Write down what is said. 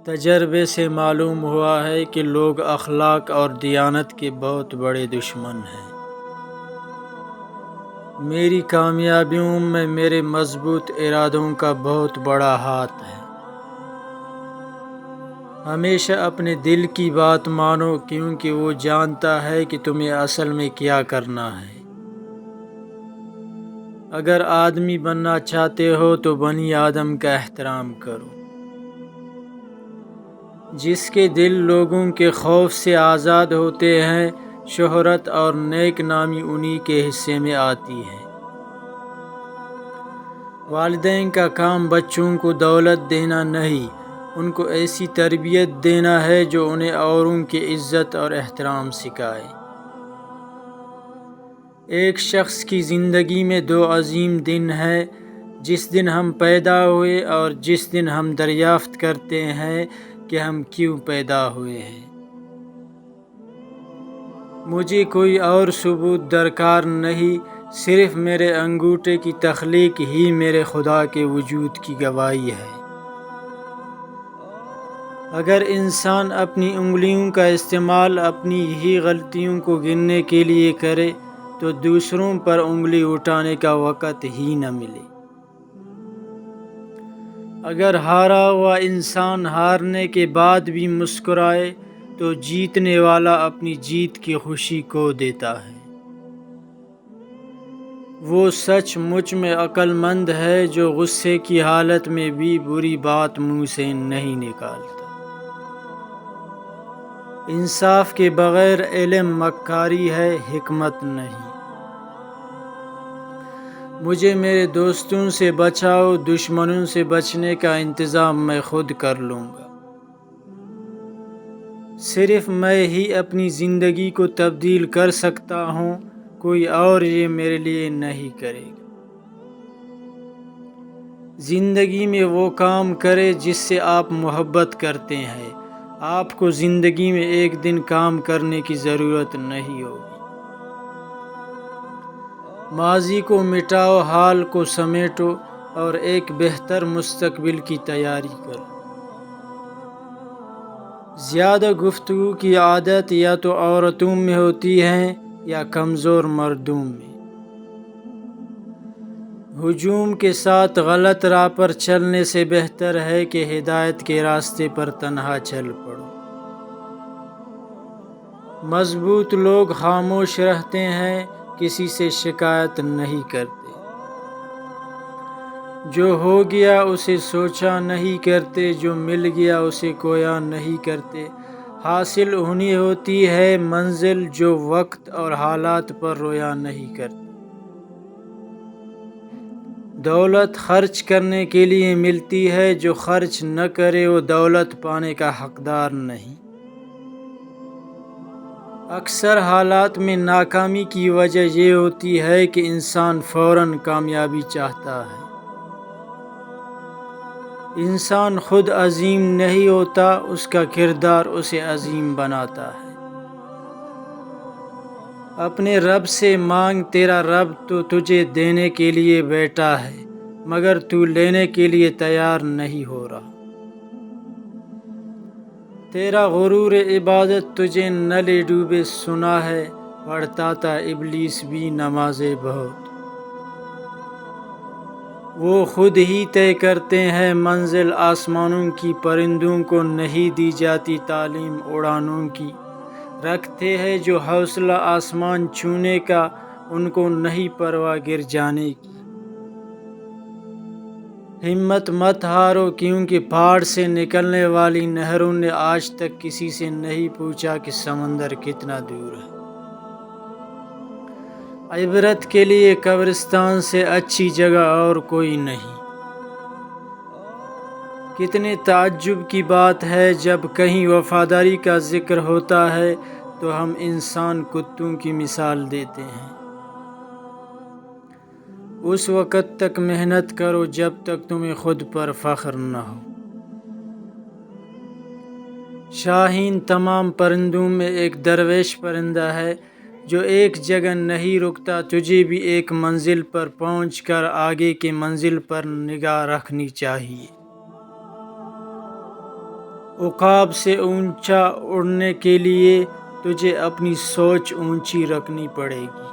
تجربے سے معلوم ہوا ہے کہ لوگ اخلاق اور دیانت کے بہت بڑے دشمن ہیں۔ میری کامیابیوں میں میرے مضبوط ارادوں کا بہت بڑا ہاتھ ہے۔ ہمیشہ اپنے دل کی بات مانو، کیونکہ وہ جانتا ہے کہ تمہیں اصل میں کیا کرنا ہے۔ اگر آدمی بننا چاہتے ہو تو بنی آدم کا احترام کرو۔ جس کے دل لوگوں کے خوف سے آزاد ہوتے ہیں، شہرت اور نیک نامی انہی کے حصے میں آتی ہے۔ والدین کا کام بچوں کو دولت دینا نہیں، ان کو ایسی تربیت دینا ہے جو انہیں اوروں کی عزت اور احترام سکھائے۔ ایک شخص کی زندگی میں دو عظیم دن ہیں، جس دن ہم پیدا ہوئے اور جس دن ہم دریافت کرتے ہیں کہ ہم کیوں پیدا ہوئے ہیں۔ مجھے کوئی اور ثبوت درکار نہیں، صرف میرے انگوٹھے کی تخلیق ہی میرے خدا کے وجود کی گواہی ہے۔ اگر انسان اپنی انگلیوں کا استعمال اپنی ہی غلطیوں کو گننے کے لیے کرے تو دوسروں پر انگلی اٹھانے کا وقت ہی نہ ملے۔ اگر ہارا ہوا انسان ہارنے کے بعد بھی مسکرائے تو جیتنے والا اپنی جیت کی خوشی کھو دیتا ہے۔ وہ سچ مچ میں عقل مند ہے جو غصے کی حالت میں بھی بری بات منہ سے نہیں نکالتا۔ انصاف کے بغیر علم مکاری ہے، حکمت نہیں۔ مجھے میرے دوستوں سے بچاؤ، دشمنوں سے بچنے کا انتظام میں خود کر لوں گا۔ صرف میں ہی اپنی زندگی کو تبدیل کر سکتا ہوں، کوئی اور یہ میرے لیے نہیں کرے گا۔ زندگی میں وہ کام کرے جس سے آپ محبت کرتے ہیں، آپ کو زندگی میں ایک دن کام کرنے کی ضرورت نہیں ہوگی۔ ماضی کو مٹاؤ، حال کو سمیٹو اور ایک بہتر مستقبل کی تیاری کرو۔ زیادہ گفتگو کی عادت یا تو عورتوں میں ہوتی ہے یا کمزور مردوں میں۔ ہجوم کے ساتھ غلط راہ پر چلنے سے بہتر ہے کہ ہدایت کے راستے پر تنہا چل پڑو۔ مضبوط لوگ خاموش رہتے ہیں، کسی سے شکایت نہیں کرتے۔ جو ہو گیا اسے سوچا نہیں کرتے، جو مل گیا اسے کھویا نہیں کرتے۔ حاصل ہونی ہوتی ہے منزل جو وقت اور حالات پر رویا نہیں کرتی۔ دولت خرچ کرنے کے لیے ملتی ہے، جو خرچ نہ کرے وہ دولت پانے کا حقدار نہیں۔ اکثر حالات میں ناکامی کی وجہ یہ ہوتی ہے کہ انسان فوراً کامیابی چاہتا ہے۔ انسان خود عظیم نہیں ہوتا، اس کا کردار اسے عظیم بناتا ہے۔ اپنے رب سے مانگ، تیرا رب تو تجھے دینے کے لیے بیٹھا ہے، مگر تو لینے کے لیے تیار نہیں ہو رہا۔ تیرا غرور عبادت تجھے نہ لے ڈوبے، سنا ہے پڑھتا تھا ابلیس بھی نمازیں بہت۔ وہ خود ہی طے کرتے ہیں منزل، آسمانوں کی پرندوں کو نہیں دی جاتی تعلیم اڑانوں کی۔ رکھتے ہیں جو حوصلہ آسمان چھونے کا، ان کو نہیں پرواہ گر جانے کی۔ ہمت مت ہارو، کیونکہ پہاڑ سے نکلنے والی نہروں نے آج تک کسی سے نہیں پوچھا کہ سمندر کتنا دور ہے۔ عبرت کے لیے قبرستان سے اچھی جگہ اور کوئی نہیں۔ کتنے تعجب کی بات ہے، جب کہیں وفاداری کا ذکر ہوتا ہے تو ہم انسان کتوں کی مثال دیتے ہیں۔ اس وقت تک محنت کرو جب تک تمہیں خود پر فخر نہ ہو۔ شاہین تمام پرندوں میں ایک درویش پرندہ ہے جو ایک جگہ نہیں رکتا۔ تجھے بھی ایک منزل پر پہنچ کر آگے کے منزل پر نگاہ رکھنی چاہیے۔ عقاب سے اونچا اڑنے کے لیے تجھے اپنی سوچ اونچی رکھنی پڑے گی۔